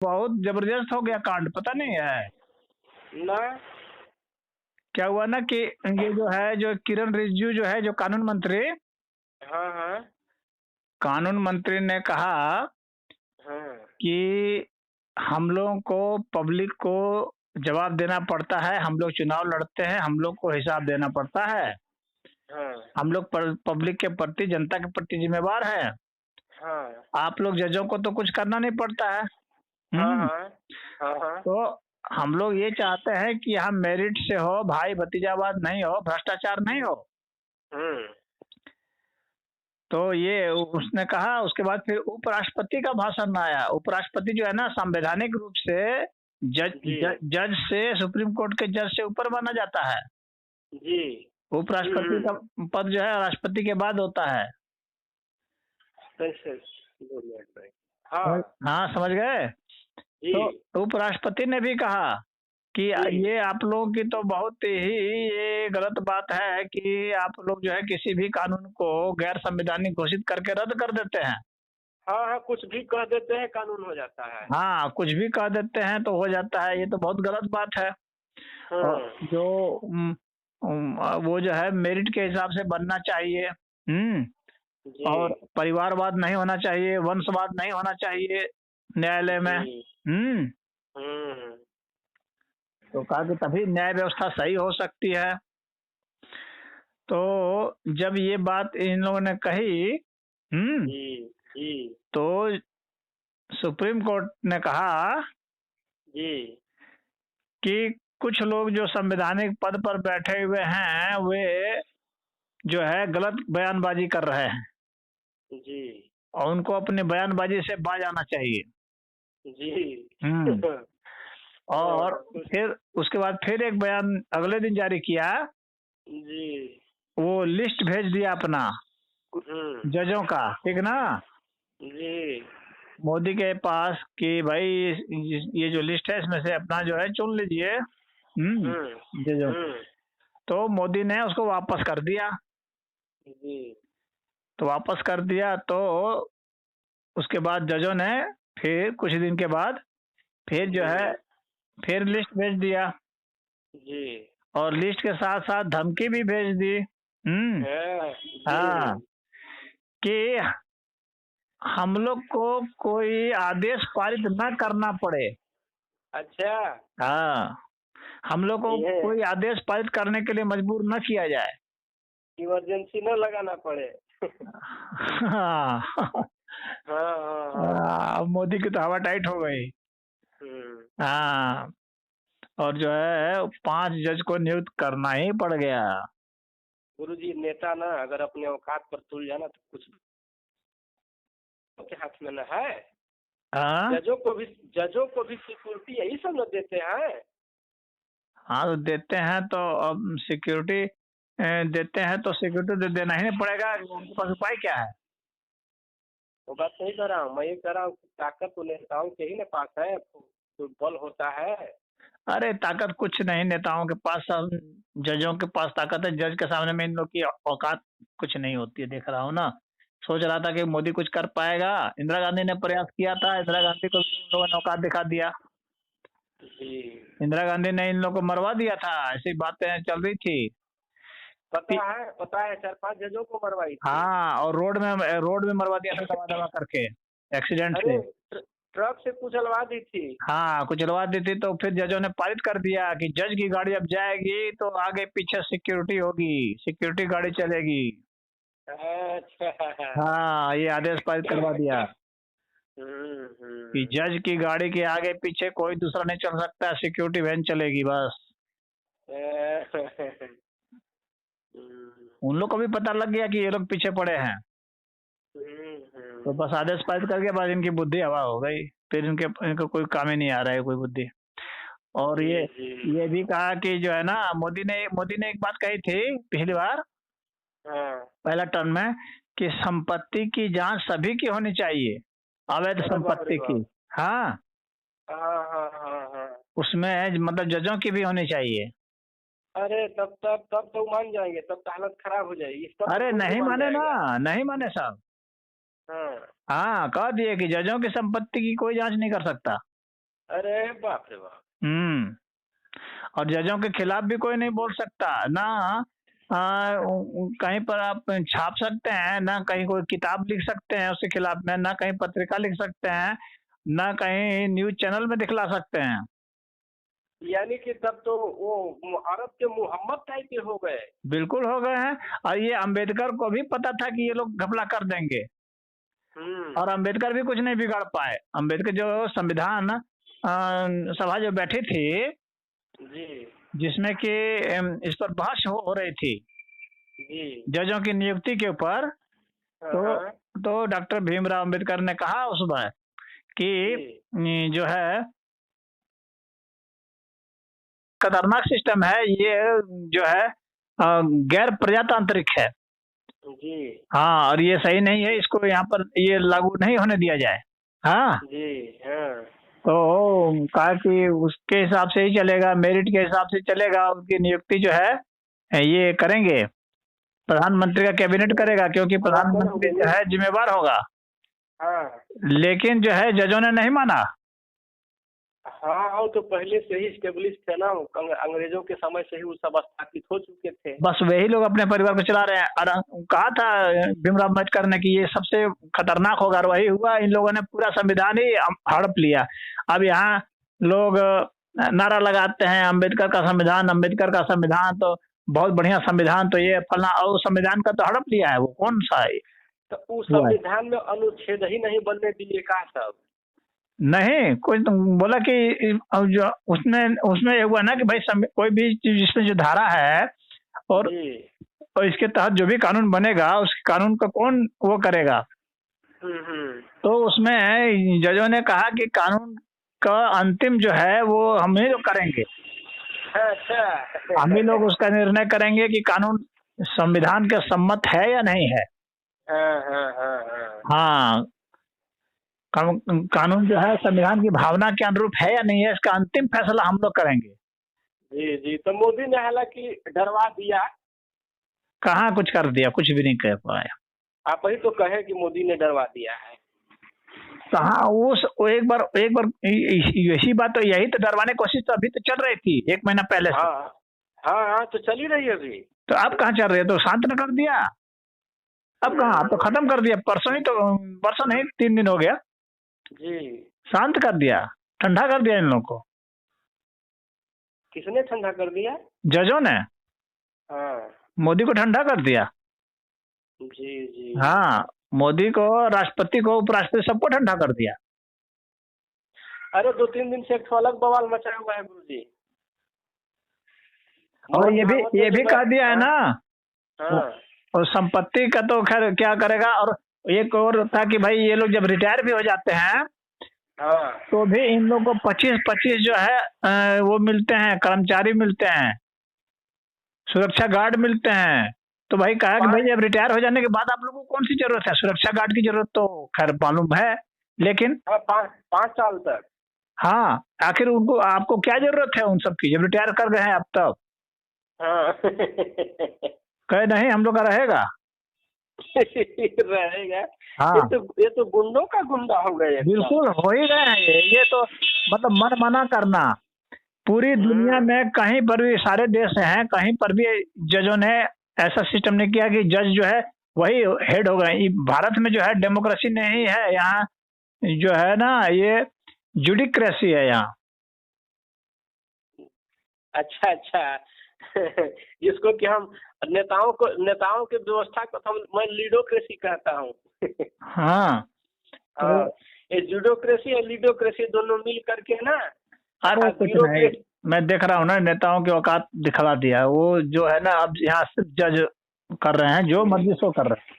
बहुत जबरदस्त हो गया कांड, पता नहीं है ना। क्या हुआ ना कि ये जो है, जो किरण रिजिजू जो है, जो हाँ हाँ कानून मंत्री ने कहा हाँ कि हम लोगों को, पब्लिक को जवाब देना पड़ता है, हम लोग चुनाव लड़ते हैं, हम लोग को हिसाब देना पड़ता है, हाँ हम लोग पब्लिक के प्रति, जनता के प्रति जिम्मेवार हैं। हाँ आप लोग जजों को तो कुछ करना नहीं पड़ता है। हाँ हम्म। हाँ हाँ हाँ। तो हम लोग ये चाहते हैं कि यहाँ मेरिट से हो, भाई भतीजावाद नहीं हो, भ्रष्टाचार नहीं हो। हम्म तो ये उसने कहा। उसके बाद फिर उपराष्ट्रपति का भाषण आया। उपराष्ट्रपति जो है ना, संवैधानिक रूप से जी जज से, सुप्रीम कोर्ट के जज से ऊपर माना जाता है। जी। उपराष्ट्रपति का पद जो है राष्ट्रपति के बाद होता है। दो मिनट भाई। हाँ हाँ, समझ गए। जी तो उपराष्ट्रपति ने भी कहा कि जी ये आप लोगों की तो बहुत ही ये गलत बात है कि आप लोग जो है किसी भी कानून को गैर संवैधानिक घोषित करके रद्द कर देते हैं। हाँ हाँ, कुछ भी कह देते हैं कानून हो जाता है। हाँ, कुछ भी कह देते हैं तो हो जाता है। ये तो बहुत गलत बात है। और हाँ जो वो जो है मेरिट के हिसाब से बनना चाहिए। जी और परिवारवाद नहीं होना चाहिए, वंशवाद नहीं होना चाहिए न्यायालय में। जी। हम्म। हम्म तो कहा कि तभी न्याय व्यवस्था सही हो सकती है। तो जब ये बात इन लोगों ने कही, जी जी तो सुप्रीम कोर्ट ने कहा जी कि कुछ लोग जो संवैधानिक पद पर बैठे हुए हैं, वे जो है गलत बयानबाजी कर रहे हैं जी और उनको अपनी बयानबाजी से बाज आना चाहिए। जी। हम्म। और कुछ फिर उसके बाद फिर एक बयान अगले दिन जारी किया। जी। वो लिस्ट भेज दिया अपना जजों का, ठीक ना, जी मोदी के पास कि भाई ये जो लिस्ट है इसमें से अपना जो है चुन लीजिए जजों। हम्म तो मोदी ने उसको वापस कर दिया। जी तो वापस कर दिया तो उसके बाद जजों ने फिर कुछ दिन के बाद फिर जो है फिर लिस्ट भेज दिया। जी और लिस्ट के साथ साथ धमकी भी भेज दी। हाँ, जी। कि हम लोग को कोई आदेश पारित न करना पड़े। अच्छा। हाँ, हम लोग को ये कोई आदेश पारित करने के लिए मजबूर न किया जाए। इमरजेंसी न लगाना पड़े। हाँ। हाँ हाँ हाँ। अब मोदी की तो हवा टाइट हो गई। हम्म। हाँ। और जो है 5 जज को नियुक्त करना ही पड़ गया। गुरुजी, नेता ना अगर अपने औकात पर तुल जाना तो कुछ के हाथ में न है। हाँ। जजों को भी सिक्योरिटी यही सब न देते हैं। हाँ, तो देते हैं तो अब सिक्योरिटी देते हैं तो सिक्योरिटी तो देना ही नहीं पड़ेगा। उनके पास उपाय क्या है? वो बात नहीं कर रहा हूँ, मैं ये कह रहा हूँ कि ताकत तो नेताओं के ही न पास है, तो बल होता है। अरे ताकत कुछ नहीं नेताओं के पास, सब जजों के पास ताकत है। जज के सामने में इन लोग की औकात कुछ नहीं होती है, देख रहा हूँ ना। सोच रहा था कि मोदी कुछ कर पाएगा। इंदिरा गांधी ने प्रयास किया था, इंदिरा गांधी को भी उन लोगों ने औकात दिखा दिया। जी। इंदिरा गांधी ने इन लोगों को मरवा दिया था, ऐसी बातें चल रही थी। पता है 4-5 जजों को मरवाई थी। हाँ, और रोड में मरवा दिया था दबा दबा करके, एक्सीडेंट अरे से। ट्रक से कुचलवा दी थी। हाँ, कुचलवा दी थी। तो फिर जजों ने पारित कर दिया कि जज की गाड़ी अब जाएगी तो आगे पीछे सिक्योरिटी होगी, सिक्योरिटी गाड़ी चलेगी। अच्छा। हाँ, ये आदेश पारित करवा दिया कि जज की गाड़ी के आगे पीछे कोई दूसरा नहीं चल सकता, सिक्योरिटी वैन चलेगी बस। उन लोग को भी पता लग गया कि ये लोग पीछे पड़े हैं। तो बस आदेश पारित करके बाद इनकी बुद्धि हवा हो गई। फिर इनको कोई काम ही नहीं आ रहा है, कोई बुद्धि। और ये भी कहा कि जो है ना, मोदी ने एक बात कही थी पिछली बार, पहला टर्म में, कि संपत्ति की जांच सभी की होनी चाहिए, अवैध संपत्ति की। हाँ, उसमें मतलब जजों की भी होनी चाहिए। अरे तब तो मान जाएंगे, तब तो हालत खराब हो जाएगी। अरे नहीं माने ना, नहीं माने साहब। हाँ हाँ, कह दिए कि जजों की संपत्ति की कोई जांच नहीं कर सकता। अरे बाप रे बाप। और जजों के खिलाफ भी कोई नहीं बोल सकता ना। कहीं पर आप छाप सकते हैं ना, कहीं कोई किताब लिख सकते हैं उसके खिलाफ में, ना कहीं पत्रिका लिख सकते हैं, ना कहीं न्यूज चैनल में दिखला सकते हैं। यानी कि तब तो वो अरब के मोहम्मद टाइप के हो गए। बिल्कुल हो गए हैं। और ये अंबेडकर को भी पता था कि ये लोग घपला कर देंगे, और अंबेडकर भी कुछ नहीं बिगाड़ पाए। अंबेडकर जो संविधान सभा जो बैठी थी जी, जिसमें कि इस पर बहस हो रही थी जी, जजों की नियुक्ति के ऊपर, तो डॉक्टर भीमराव अंबेडकर ने कहा उस बार कि जो है खतरनाक सिस्टम है ये, जो है गैर प्रजातांत्रिक है जी। हाँ, और ये सही नहीं है, इसको यहाँ पर ये लागू नहीं होने दिया जाए। हाँ जी, हाँ। तो कहा कि उसके हिसाब से ही चलेगा, मेरिट के हिसाब से चलेगा, उनकी नियुक्ति जो है ये करेंगे, प्रधानमंत्री का कैबिनेट करेगा, क्योंकि प्रधानमंत्री जो है जिम्मेवार होगा। लेकिन जो है जजों ने नहीं माना। हाँ, तो पहले से ही स्टेब्लिश थे ना, अंग्रेजों के समय से ही वो सब स्थापित हो चुके थे। बस वही लोग अपने परिवार को चला रहे हैं। और कहा था भीमराव अम्बेडकर ने कि ये सबसे खतरनाक होगा, और वही हुआ। इन लोगों ने पूरा संविधान ही हड़प लिया। अब यहाँ लोग नारा लगाते हैं अम्बेडकर का संविधान, अम्बेडकर का संविधान तो बहुत बढ़िया संविधान, तो ये फलना, और संविधान का तो हड़प लिया है। वो कौन सा है? तो उस संविधान में अनुच्छेद ही नहीं बनने दिए का सब? नहीं, कोई तो बोला कि जो उसमें ये हुआ ना कि भाई कोई भी जिसमें जो धारा है और इसके तहत जो भी कानून बनेगा उस कानून का कौन वो करेगा। तो उसमें जजों ने कहा कि कानून का अंतिम जो है वो हम ही लोग करेंगे। अच्छा। हम ही लोग उसका निर्णय करेंगे कि कानून संविधान के सम्मत है या नहीं है। हाँ, कानून जो है संविधान की भावना के अनुरूप है या नहीं है, इसका अंतिम फैसला हम लोग करेंगे। जी जी। तो मोदी ने हालांकि डरवा दिया। कहाँ कुछ कर दिया, कुछ भी नहीं कर पाया। आप ही तो कहे कि मोदी ने डरवा दिया है। कहाँ वो एक बार यही बात, तो यही तो डरवाने की कोशिश तो अभी तो चल रही थी 1 महीना पहले से। हाँ, तो चली रही है अभी। तो अब कहाँ चल रही है? तो शांत न कर दिया। अब कहाँ, अब तो खत्म कर दिया। परसों नहीं 3 दिन हो गया जी। शांत कर दिया, ठंडा कर दिया इन लोगों को। किसने ठंडा कर दिया? जजों ने। मोदी को ठंडा कर दिया। जी जी। हाँ, मोदी को, राष्ट्रपति को, उपराष्ट्रपति, सबको ठंडा कर दिया। अरे 2-3 दिन से एक अलग बवाल मचा हुआ है गुरुजी। और ये भी कह दिया है ना। और संपत्ति का तो खैर क्या करेगा। और एक और था कि भाई ये लोग जब रिटायर भी हो जाते हैं तो भी इन लोगों को 25-25 जो है वो मिलते हैं, कर्मचारी मिलते हैं, सुरक्षा गार्ड मिलते हैं। तो भाई कहा कि भाई जब रिटायर हो जाने के बाद आप लोगों को कौन सी जरूरत है सुरक्षा गार्ड की? जरूरत तो खैर मालूम है, लेकिन 5 साल तक। हाँ, आखिर उनको आपको क्या जरूरत है उन सब की, जब रिटायर कर गए हैं अब तक। कहे नहीं हम लोग का रहेगा। रहेगा। हाँ, ये तो गुंडों का गुंडा हो गए। बिल्कुल हो ही रहे हैं ये तो मतलब मन मना करना। पूरी दुनिया में कहीं पर भी, सारे देश हैं, कहीं पर भी जजों ने ऐसा सिस्टम नहीं किया कि जज जो है वही हेड हो गए। भारत में जो है डेमोक्रेसी नहीं है, यहाँ जो है ना ये जुडिक्रेसी है यहाँ। अच्छा। जिसको कि हम नेताओं के व्यवस्था को मैं लीडोक्रेसी कहता हूँ। हाँ, ये जुडोक्रेसी और लीडोक्रेसी दोनों मिल करके ना। अरे कुछ नहीं, मैं देख रहा हूँ ना नेताओं की औकात दिखला दिया। वो जो है ना अब यहाँ सिर्फ जज कर रहे हैं, जो मर्जी सो कर रहे हैं।